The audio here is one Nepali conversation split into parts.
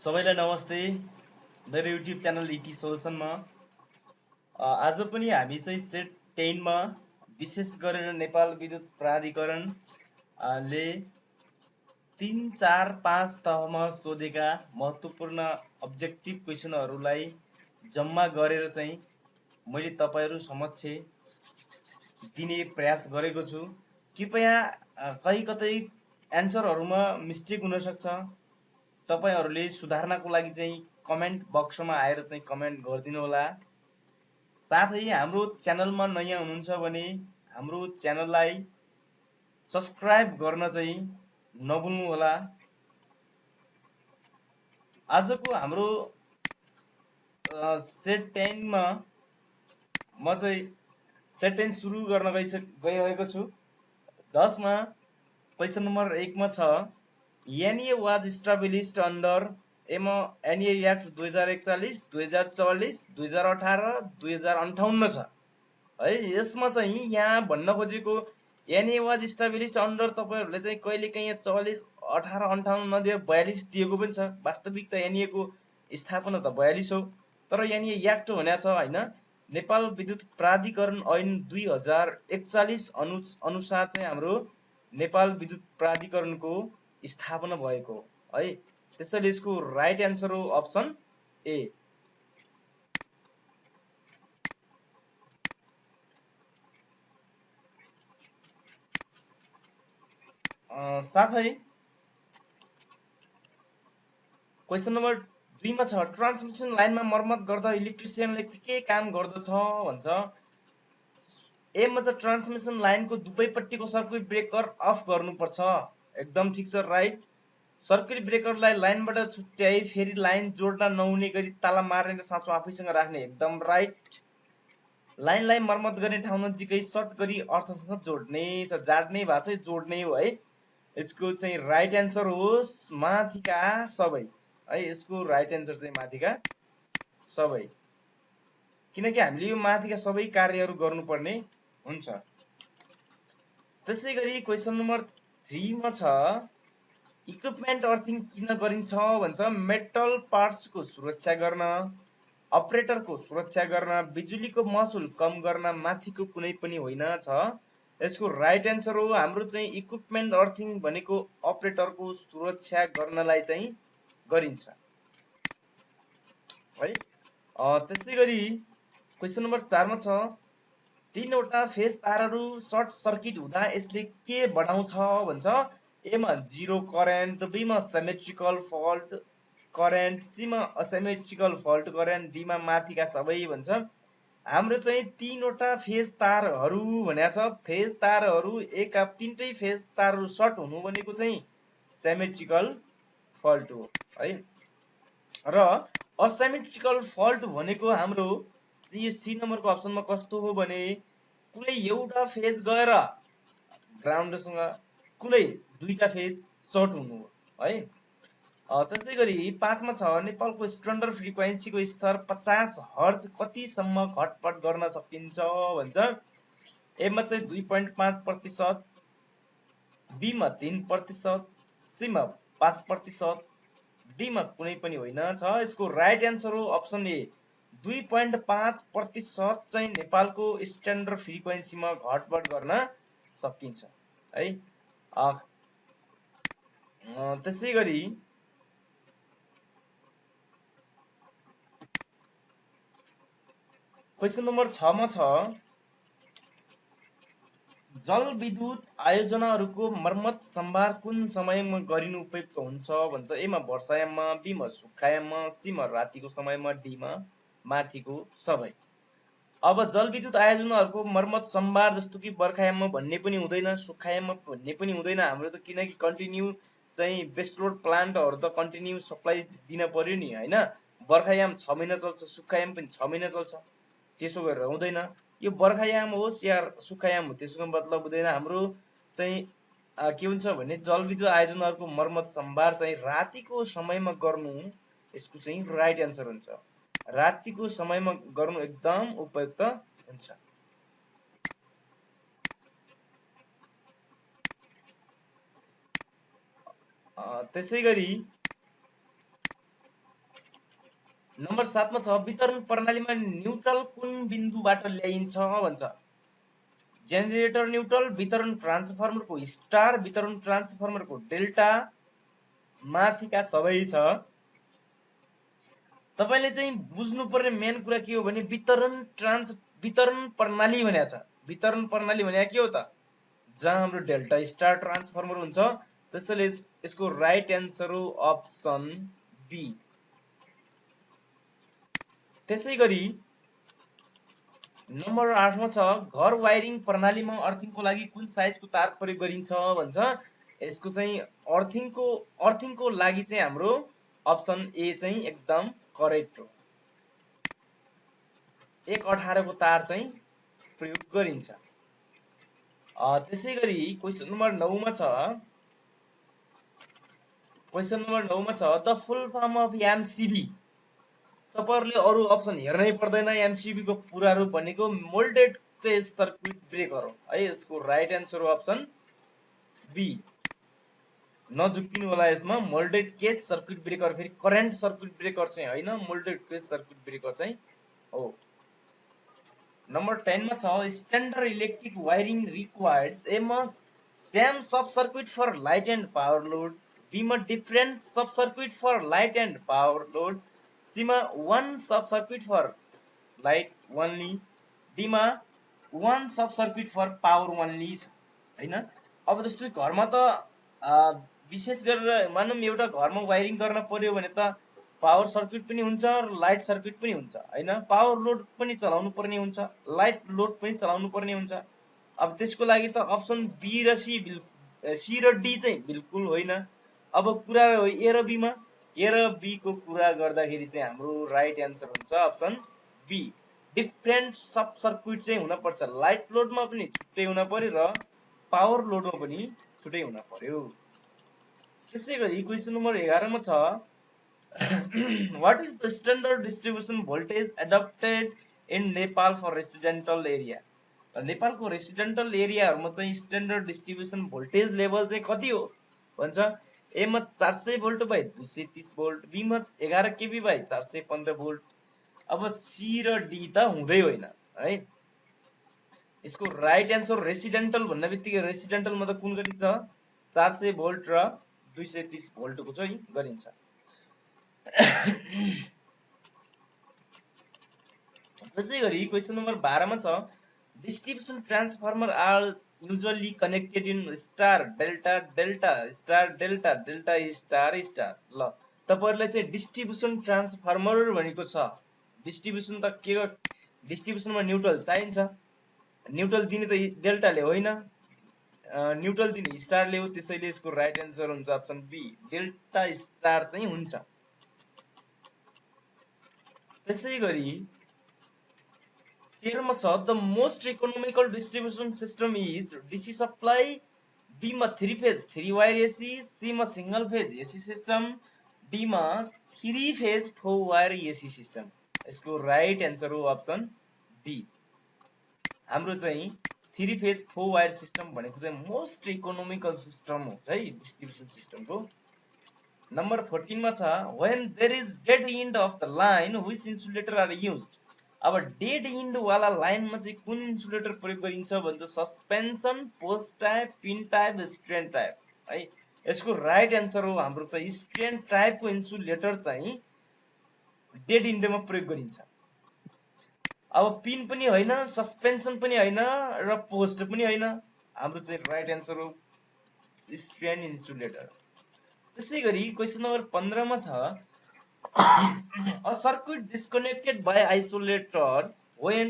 सबैलाई नमस्ते। मेरो युट्युब च्यानल इटी सोल्युसनमा आज पनि हामी चाहिँ सेट 10 मा विशेष गरेर नेपाल विद्युत प्राधिकरण ले 3, 4, 5 तहमा सोधेका महत्त्वपूर्ण अब्जेक्टिभ क्वेसनहरूलाई जम्मा गरेर चाहिँ मैले तपाईहरू समक्ष दिने प्रयास गरेको छु। कृपया कहीँ कतै एन्सरहरूमा मिस्टेक हुन सक्छ। तपाईहरूले सुधार्नको लागि चाहिँ कमेन्ट बक्समा आएर चाहिँ कमेन्ट गरिदिनु होला। साथै हाम्रो च्यानलमा नयाँ हुनुहुन्छ भने हाम्रो च्यानललाई सब्स्क्राइब गर्न चाहिँ नभुल्नु होला। आजको हाम्रो सेट 10 मा म चाहिँ सेट 10 सुरु गर्न गइरहेको छु, जसमा क्वेसन नम्बर 1 मा छ NA was established under NA Act 2041, 2044, 2018, 2058 छ है। यसमा चाहिँ यहाँ भन्न खोजेको NA was established under तपाईहरुले चाहिँ कहिलेकाहीँ 44, 18, 58 नदिएर 42 दिएको पनि छ। वास्तविक त NA को स्थापना त 42 हो, तर NA एक्ट भनेको छ हैन। नेपाल विद्युत प्राधिकरण ऐन 2041 अनुसार चाहिँ हाम्रो नेपाल विद्युत प्राधिकरणको स्थापना भएको है। त्यसैले यसको राइट एन्सर हो अप्सन ए। साथै क्वेसन नम्बर 2 मा छ ट्रान्समिसन लाइनमा मर्मत गर्दा इलेक्ट्रिसियनले के काम गर्दछ भन्छ। एमा चाहिँ ट्रान्समिसन लाइनको दुवैपट्टिको सर्किट ब्रेकर अफ गर्नुपर्छ। एकदम ठीक छ, राइट। सर्किट ब्रेकरलाई लाइनबाट छुट्याई फेरि लाइन जोड्न नहुने गरी ताला मार्ने र साँचो आफैसँग राख्ने, एकदम राइट। लाइनलाई मर्मत गर्ने ठाउँ नजिकै सर्ट गरी अर्थसँग जोड्ने छ, जाड्ने भए चाहिँ जोड्ने हो है। यसको चाहिँ राइट एन्सर होस् माथिका सबै है। यसको राइट एन्सर चाहिँ माथिका सबै, किनकि हामीले यो माथिका सबै कार्यहरू गर्नुपर्ने हुन्छ। त्यसैगरी क्वेसन नम्बर 3 मा छ इक्विपमेन्ट अर्थिङ किन गरिन्छ भन्छ। मेटल पार्ट्सको सुरक्षा गर्न, अपरेटरको सुरक्षा गर्न, बिजुलीको महसुल कम गर्न, माथिको कुनै पनि होइन छ। यसको राइट एन्सर हो हाम्रो चाहिँ इक्विपमेन्ट अर्थिङ भनेको अपरेटरको सुरक्षा गर्नलाई चाहिँ गरिन्छ है। त्यसैगरी क्वेसन नम्बर 4 मा छ 3 वटा फेज तारहरू सर्ट सर्किट हुँदा यसले के बढाउँछ भन्छ। ए मा जीरो करेन्ट, बी मा सिमेट्रिकल फल्ट करेन्ट, सी मा असिमेट्रिकल फल्ट करेन्ट, डी मा माथिका सबै भन्छ। हाम्रो चाहिँ 3 वटा फेज तारहरू भनेको छ। फेज तारहरू तीनटै फेज तारहरू सर्ट हुनु भनेको चाहिँ सिमेट्रिकल फल्ट हो है। र असिमेट्रिकल फल्ट भनेको हाम्रो यो सी नम्बरको अप्सनमा कस्तो हो भने कुनै एउटा फेज गएर ग्राउन्डसँग कुनै दुईटा फेज सर्ट हुनु हो है। त्यसैगरी 5 मा छ नेपालको स्ट्यान्डर्ड फ्रिक्वेन्सीको स्तर 50 हर्ज कतिसम्म घटबढ गर्न सकिन्छ भन्छ। ए मा चाहिँ 2.5%, बी मा 3%, सी मा 5%, डी मा कुनै पनि होइन छ। यसको राइट एन्सर हो अप्सन ए 2.5% चाहिँ नेपालको स्ट्यान्डर्ड फ्रिक्वेन्सीमा घटबढ गर्न सकिन्छ है। त्यसैगरी क्वेसन नम्बर 6 मा छ जलविद्युत आयोजनाहरूको मर्मत सम्भार कुन समयमा गरिनु उपयुक्त हुन्छ भन्छ। ए मा वर्षायाममा, बी मा सुक्खायाममा, सी मा रातिको समयमा, डी मा माथिको सबै। अब जलविद्युत आयोजनाहरूको मर्मत सम्भार जस्तो कि बर्खायाममा भन्ने पनि हुँदैन, सुक्खायाममा भन्ने पनि हुँदैन हाम्रो त, किनकि कन्टिन्यू चाहिँ बेसलोड प्लान्टहरू त कन्टिन्यू सप्लाई दिन पर्यो नि हैन। बर्खायाम 6 महिना चल्छ, सुक्खायाम पनि 6 महिना चल्छ, त्यसो गरेर हुँदैन। यो बर्खायाम होस् या सुक्खायाम हो त्यसको मतलब हुँदैन। हाम्रो चाहिँ के हुन्छ भने जलविद्युत आयोजनाहरूको मर्मत सम्भार चाहिँ रातिको समयमा गर्नु यसको चाहिँ राइट एन्सर हुन्छ। रातिको समयमा गर्नु एकदम उपयुक्त हुन्छ। त्यसैगरी नम्बर 7 मा छ वितरण प्रणालीमा न्युट्रल कुन बिन्दुबाट ल्याइन्छ भन्छ। जेनेरेटर न्युट्रल, वितरण ट्रान्सफर्मरको स्टार, वितरण ट्रान्सफर्मरको डेल्टा, माथिका सबै छ। तपाईले चाहिँ बुझ्नुपर्ने मेन कुरा के हो भने वितरण प्रणाली भनेको छ। वितरण प्रणाली भनेको के हो त, जहाँ हाम्रो डेल्टा स्टार ट्रान्सफर्मर हुन्छ। त्यसैले यसको राइट एन्सर हो अप्सन बी। त्यसै गरी नम्बर 8 मा छ घर वायरिङ प्रणालीमा अर्थिङको लागि कुन साइजको तार प्रयोग गरिन्छ भन्छ। यसको चाहिँ अर्थिङको लागि चाहिँ हाम्रो अप्सन ए चाहिँ एकदम करेक्ट हो। 1/18 को तार चाहिँ प्रयोग गरिन्छ। त्यसै गरी क्वेशन नम्बर 9 मा छ the full form of MCB. तपाईहरुले अरु अप्सन हेर्नै पर्दैन। एमसीबी को पूरा रूप भनेको मोल्डेड केज सर्किट ब्रेकर हो है। यसको राइट एन्सर हो अप्सन बी। नझुक्किनु होला यसमा। मोल्डेड केज सर्किट ब्रेकर, फेरि करेन्ट सर्किट ब्रेकर चाहिँ हैन, मोल्डेड केज सर्किट ब्रेकर चाहिँ हो। नम्बर 10 मा छ standard electric wiring requirements A मा same sub circuit for light and power load, B मा different sub circuit for light and power load, C मा one sub circuit for light only, D मा one sub circuit for power only छ हैन। अब जस्तो घरमा त विशेष गरेर मानौँ एउटा घरमा वायरिङ गर्न पर्यो भने त पावर सर्किट पनि हुन्छ र लाइट सर्किट पनि हुन्छ हैन। पावर लोड पनि चलाउनु पर्ने हुन्छ, लाइट लोड पनि चलाउनु पर्ने हुन्छ। अब त्यसको लागि त अप्सन बी र सी र डी चाहिँ बिल्कुल होइन। अब कुरा हो ए र बी मा। ए र बी को कुरा गर्दाखेरि चाहिँ हाम्रो राइट एन्सर हुन्छ option B. Different sub circuit चाहिँ हुन पर्छ। लाइट लोडमा पनि छुट्टै हुन पर्यो र पावर लोडमा पनि छुट्टै हुन पर्यो। त्यसै गरी क्वेशन नम्बर 11 मा छ what is the standard distribution voltage adopted in Nepal for residential area? नेपालको रेसिडेन्टल एरियाहरुमा चाहिँ स्ट्यान्डर्ड डिस्ट्रिब्युसन भोल्टेज लेभल चाहिँ कति हो भन्छ। ए मा 400 भोल्ट बाइ 230 भोल्ट, बी मा 11 केबी बाइ 415 भोल्ट। अब सी र डी त हुँदै होइन है। यसको राइट एन्सर रेसिडेन्टल भन्ने बित्तिकै रेसिडेन्टलमा त कुन गरिन्छ 400 भोल्ट र 230 भोल्टको चाहिँ गरिन्छ। त्यसै गरी क्वेशन नम्बर 12 मा छ distribution transformer are usually connected in star delta delta star delta delta star star. ल तपाईहरुले चाहिँ डिस्ट्रिब्युसन ट्रान्सफर्मर भनेको छ। डिस्ट्रिब्युसन त के हो, डिस्ट्रिब्युसनमा न्युट्रल चाहिन्छ। न्युट्रल दिने त डेल्टाले होइन, न्युट्रल दिने स्टारले हो। त्यसैले यसको राइट एन्सर हुन्छ अप्सन बी, डेल्टा स्टार चाहिँ हुन्छ। त्यसै गरी 13 मा छ the most economical distribution system is DC supply, B मा 3 फेज 3 वायर एसी, सी मा single phase AC system, D मा 3 फेज 4 वायर एसी सिस्टम। यसको राइट एन्सर हो अप्सन डी। हाम्रो चाहिँ 3 फेज 4 वायर सिस्टम भनेको चाहिँ मोस्ट इकोनोमिकल सिस्टम हो है डिस्ट्रिब्युसन सिस्टमको। नम्बर 14 मा छ when there is dead end of the line which insulator are used। अब डेड इन्ड वाला लाइनमा चाहिँ कुन इन्सुलेटर प्रयोग गरिन्छ भन्छ। Suspension, post type, pin type, strain type है। यसको राइट एन्सर हो हाम्रो चाहिँ स्ट्रेन टाइपको इन्सुलेटर चाहिँ डेड इन्डमा प्रयोग गरिन्छ। अब पिन पनि होइन, सस्पेन्सन पनि होइन र पोस्ट पनि होइन। हाम्रो चाहिँ राइट एन्सर हो स्ट्रेन इन्सुलेटर। त्यसै गरी क्वेशन नम्बर 15 मा छ a circuit disconnected by isolators when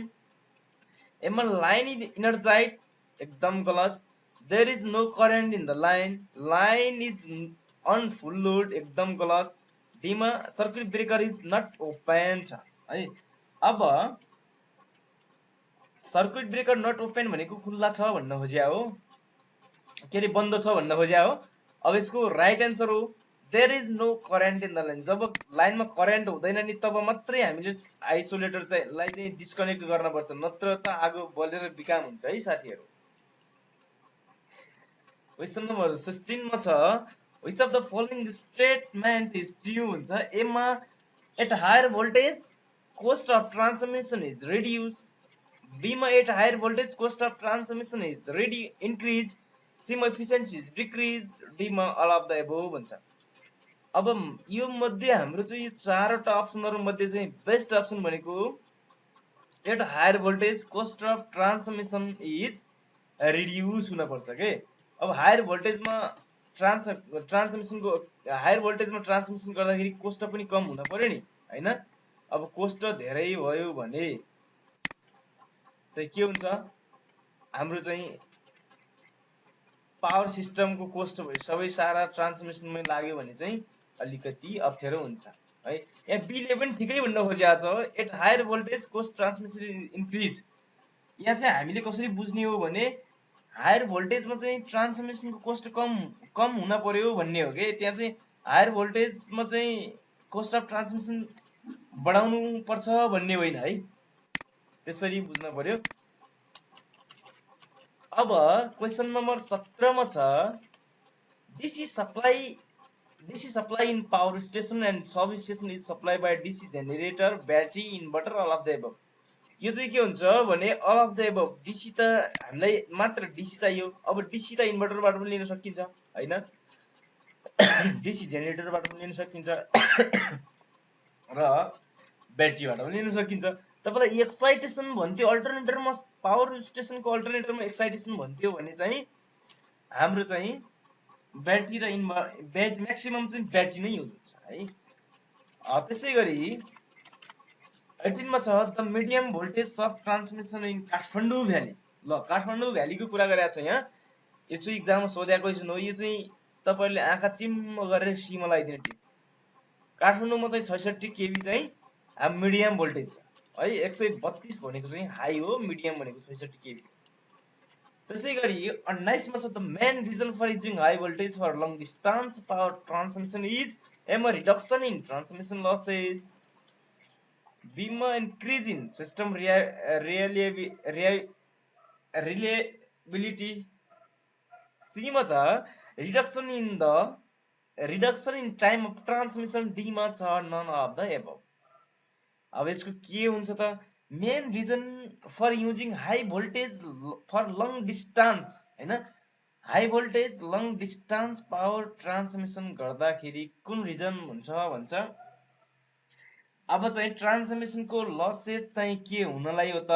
a line is energized, एकदम गलत। there is no current in the line is on full load, एकदम गलत। डी मा circuit breaker is not open छ है। अब सर्किट ब्रेकर नट ओपन भनेको खुल्ला छ भन्न खोज्या हो, के अरे बन्द छ भन्न खोज्या हो। अब यसको राइट एन्सर हो there is no current in the line. जब लाइनमा करेन्ट हुँदैन नि तब मात्रै हामीले आइसोलेटर चाहिँ डिस्कनेक्ट गर्न पर्छ, नत्र त आगो बलेर बिकाम हुन्छ है साथीहरु। क्वेशन नम्बर 16 मा छ which of the following statement is true हुन्छ। ए मा At higher voltage, cost of transmission is reduced. B मा at higher voltage, cost of transmission is increase. C मा efficiency is decrease. D मा all of the above भन्छ। अब यो मध्ये हाम्रो चाहिँ यो चारवटा अप्सनहरु मध्ये चाहिँ बेस्ट अप्सन भनेको at higher voltage, cost of transmission is reduce हुन पर्छ के। अब हायर भोल्टेजमा ट्रान्समिसनको हायर भोल्टेजमा ट्रान्समिसन गर्दाखेरि कोस्ट पनि कम हुन पर्यो नि हैन। अब कोस्ट धेरै भयो भने चाहिँ के हुन्छ, हाम्रो चाहिँ पावर सिस्टमको कोस्ट सबै सारा ट्रान्समिसनमै लाग्यो भने चाहिँ अलिकति अप्ठ्यारो हुन्छ है। यहाँ बी ले पनि ठिकै भन्न खोजेको छ, at higher voltage cost transmission increase. यहाँ चाहिँ हामीले कसरी बुझ्ने हो भने हायर भोल्टेजमा चाहिँ ट्रान्समिसनको कोस्ट कम हुन पर्यो भन्ने हो के। त्यहाँ चाहिँ हायर भोल्टेजमा चाहिँ कोस्ट अफ ट्रान्समिसन बढाउनु पर्छ भन्ने होइन है, त्यसरी बुझ्न पर्यो। अब क्वेशन नम्बर 17 मा छ DC supply in power station and substation is supplied by DC generator, battery, inverter, all of the above। यो चाहिँ के हुन्छ भने all of the above। DC त हामीलाई मात्र DC चाहियो, अब DC त इन्भर्टरबाट पनि लिन सकिन्छ हैन, DC जेनेरेटरबाट पनि लिन सकिन्छ र ब्याट्रीबाट पनि लिन सकिन्छ। तपाईलाई एक्साइटेसन भन्थ्यो अल्टरनेटरमा, पावर स्टेसनको अल्टरनेटरमा एक्साइटेसन भन्थ्यो भने चाहिँ हाम्रो चाहिँ ब्याट्री र म्याक्सिमम चाहिँ ब्याट्री नै युज हुन्छ है। त्यसैगरी 18 मा छ the medium voltage sub transmission in Kathmandu valley. ल काठमाडौँ भ्यालीको कुरा गरेको छ यहाँ, यो चाहिँ एक्जाममा सोधेको क्वेशन हो। यो चाहिँ तपाईहरुले आँखा चिम्म गरेर सीमा लगाइदिनु टिप। काठमाडौँमा चाहिँ 66 केभी चाहिँ अब मिडियम भोल्टेज छ है, 132 भनेको चाहिँ हाई हो, मिडियम भनेको 66 केभी। त्यसैगरी 19 मा छ the main reason for using high voltage for long distance power transmission is एम reduction in transmission losses, B मा increase in system reliability, C मा छ reduction in time of transmission, D मा छ none of the above। अब यसको के हुन्छ त, main reason for using high voltage for long distance हैन, high voltage long distance power transmission गर्दाखेरि कुन रिजन हुन्छ भन्छ। अब चाहिँ ट्रान्समिसनको लसेस चाहिँ के हुनलाई हो त,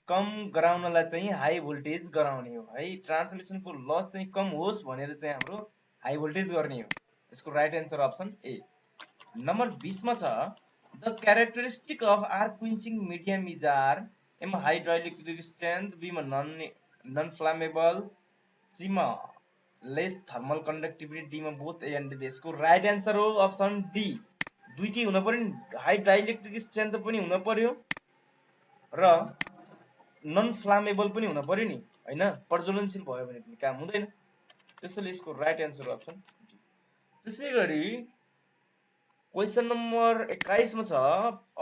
कम गराउनलाई चाहिँ हाई भोल्टेज गराउने हो है। ट्रान्समिसनको लस चाहिँ कम होस् भनेर चाहिँ हाम्रो हाई भोल्टेज गर्ने हो। यसको right answer option A. Number 20 मा छ the characteristic of air quenching medium is are, एमा हाइड्रोइलेक्ट्रिक स्ट्रेन्थ, बी मा नन फ्लामेबल, सी मा लेस थर्मल कन्डक्टिभिटी, डी मा बोथ ए एन्ड बी। यसको राइट आन्सर हो अप्सन डी। दुईटै हुन पर्यो नि, हाई डाइलेक्ट्रिक स्ट्रेन्थ पनि हुन पर्यो र नन फ्लामेबल पनि हुन पर्यो नि हैन, प्रज्वलनशील भयो भने पनि काम हुँदैन। त्यसैले यसको राइट आन्सर अप्सन डी। त्यसैगरी क्वेशन नम्बर 21 मा छ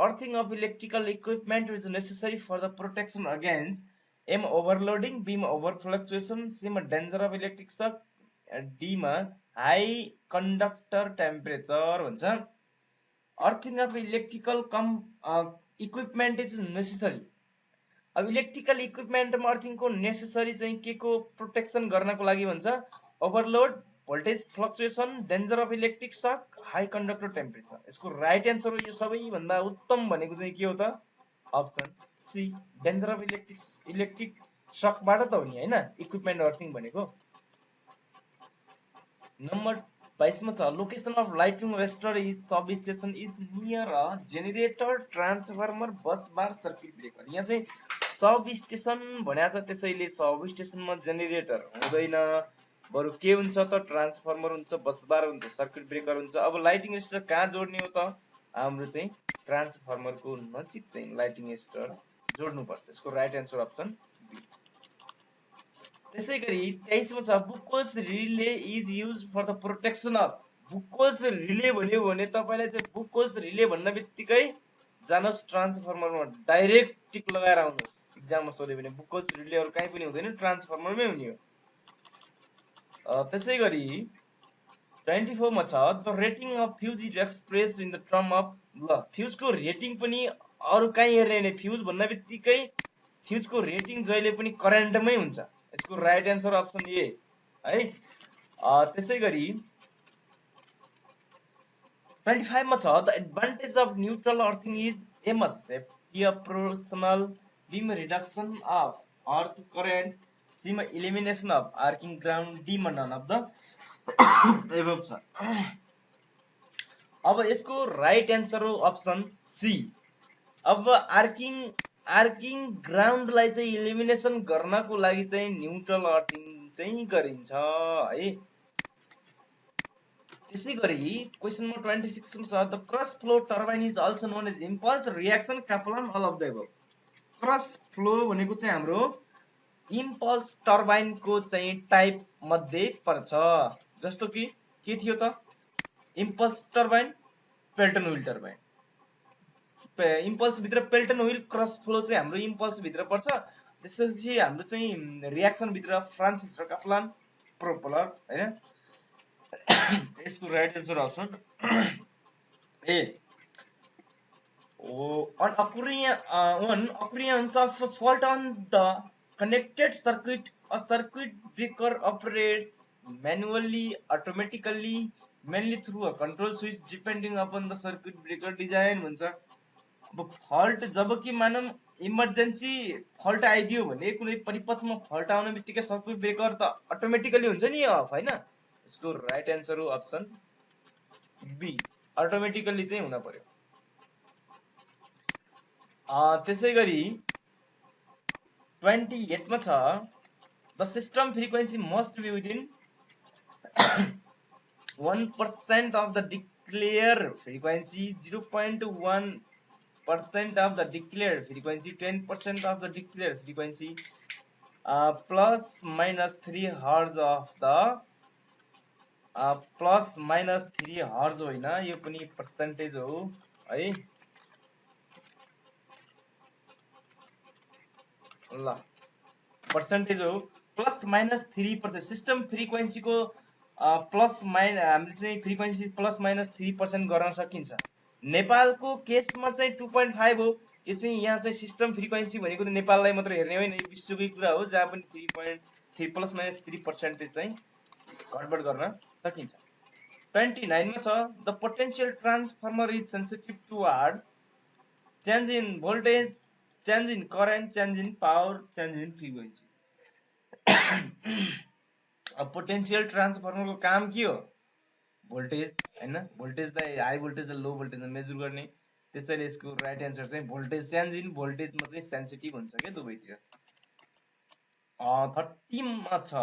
earthing of electrical equipment is necessary for the protection against एम ओभरलोडिङ, बी मा ओभर फ्लक्चुएसन, सी मा danger of electric shock, D मा हाई कन्डक्टर टेम्परेचर भन्छ। Earthing of electrical equipment is necessary. अब इलेक्ट्रिकल इक्विपमेन्टमा अर्थिङको नेसेसरी चाहिँ के को प्रोटेक्सन गर्नको लागि भन्छ, overload, voltage fluctuation, danger of electric shock, high conductor temperature. यसको राइट आन्सर हो यो सबैभन्दा उत्तम भनेको चाहिँ के हो त, option C, danger of electric शकबाट त हो नि हैन इक्विपमेन्ट अर्थिङ भनेको। नम्बर 22 मा छ location of lightning arrester is sub station is near a generator, transformer, bus bar, circuit breaker. यहाँ चाहिँ सब स्टेसन भनेको छ, त्यसैले सब स्टेसनमा जेनेरेटर हुँदैन, बरु के हुन्छ त ट्रान्सफर्मर हुन्छ, बस बार हुन्छ, सर्किट ब्रेकर हुन्छ। अब लाइटिङ रेस्टर कहाँ जोड्ने हो त, हाम्रो चाहिँ ट्रान्सफर्मरको नजिक चाहिँ लाइटिङ रेस्टर जोड्नु पर्छ। यसको राइट आन्सर अप्सन बी। त्यसैगरी 23 मा छ Buchholz relay is used for the protection of. Buchholz relay भन्यो भने तपाईलाई चाहिँ बुकोस रिले भन्ने बित्तिकै जानुहोस् ट्रान्सफर्मरमा डाइरेक्ट टिक लगाएर आउनुहोस्। एक्जाममा सोध्यो भने बुकोस रिले अरु कहीँ पनि हुँदैन, ट्रान्सफर्मरमै हुने हो। त्यसैगरी 24 मा छ the rating of fuse is expressed in the term of ल फ्युजको रेटिङ पनि अरु कहीँ हेर्ने हैन फ्युज भन्ने बित्तिकै फ्युजको रेटिङ जहिले पनि करेन्टमै हुन्छ यसको राइट आन्सर अप्सन ए है त्यसैगरी 25 मा छ the advantage of neutral earthing is एम सेफ्टी अप्रोचनल बीम reduction of earth current C मा elimination of arcing ground D मा नन अफ द एबभ छ अब यसको राइट आन्सर हो अप्सन सी अब आर्किङ ग्राउन्डलाई चाहिँ इलिमिनेसन गर्नको लागि चाहिँ न्यूट्रल अर्थिङ चाहिँ गरिन्छ है त्यसैगरी क्वेशन नम्बर 26 मा छ the cross flow turbine is also known as impulse reaction Kaplan all of the above cross flow भनेको चाहिँ हाम्रो इम्पल्स टर्बाइन को चाहिँ टाइप मध्ये पर्छ जस्तो कि के थियो त impulse turbine Pelton wheel turbine impulse भित्र पेल्टन व्हील क्रस फ्लो चाहिँ हाम्रो इम्पल्स भित्र पर्छ त्यसपछि हाम्रो चाहिँ रिएक्सन भित्र फ्रान्सिस र काप्लान प्रोपेलर हैन यसको right answer option A on occurrence of fault on the connected circuit, a circuit breaker operates manually, automatically, mainly through a control switch depending upon the circuit breaker design भन्छ अब फल्ट जब कि मानम इमर्जेन्सी फल्ट आइदियो भने कुनै परिपथमा फल्ट आउने बित्तिकै सर्किट ब्रेकर त अटोमेटिकली हुन्छ नि अफ हैन यसको राइट आन्सर हो अप्सन बी अटोमेटिकली चाहिँ हुन पर्यो त्यसैगरी 28 मा छ the system frequency must be within 1% of the declared frequency 0.1% of the declared frequency 10% of the declared frequency plus minus 3 hertz of the plus minus 3 hertz होइन यो पनि पर्सेन्टेज हो है ल पर्सेन्टेज हो प्लस माइनस 3% सिस्टम फ्रिक्वेन्सी को प्लस माइनस हामीले चाहिँ फ्रिक्वेन्सी प्लस माइनस 3% गर्न सकिन्छ नेपालको केसमा चाहिँ 2.5 हो यो चाहिँ यहाँ चाहिँ सिस्टम फ्रिक्वेन्सी भनेको त नेपाललाई मात्र हेर्ने होइन यो विश्वकै कुरा हो जहाँ पनि 3.3 प्लस माइनस 3% चाहिँ कन्भर्ट गर्न सकिन्छ 29 मा छ the potential transformer is sensitive toward change in voltage change in current, change in power, change in frequency. अब पोटेन्शियल ट्रान्सफर्मर को काम के हो भोल्टेज हैन भोल्टेज लाई हाई भोल्टेज र लो भोल्टेज मेजर गर्ने त्यसैले यसको राइट आन्सर चाहिँ भोल्टेज चेन्ज इन भोल्टेज मा चाहिँ सेन्सिटिभ हुन्छ के दुवैतिर 30 मा छ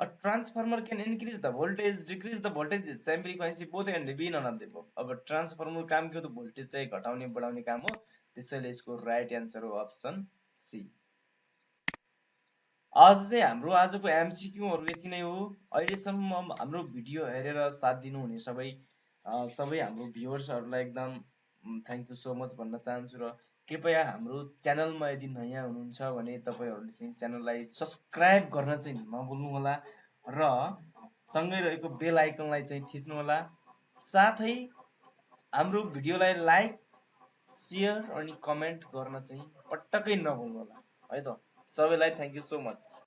a transformer can increase the voltage decrease the voltage same frequency both and B none of the अब ट्रान्सफर्मर काम के हो त भोल्टेज चाहिँ घटाउने बढाउने काम हो त्यसैले यसको राइट आन्सर हो अप्सन सी आज चाहिँ हाम्रो आजको एमसीक्यूहरु यति नै हो अहिलेसम्म हाम्रो भिडियो हेरेर साथ दिनु हुने सबै हाम्रो भ्युअर्सहरुलाई एकदम थ्यांक यू सो मच भन्न चाहन्छु र कृपया हाम्रो च्यानलमा यदि नयाँ हुनुहुन्छ भने तपाईहरुले चाहिँ च्यानललाई सब्स्क्राइब गर्न चाहिँ नभुल्नु होला र सँगै रहेको बेल आइकनलाई चाहिँ थिच्नु होला साथै हाम्रो भिडियोलाई लाइक शेयर अनि कमेन्ट गर्न चाहिँ पटक्कै नभुल्नु होला है त सबैलाई थ्यांक यू सो मच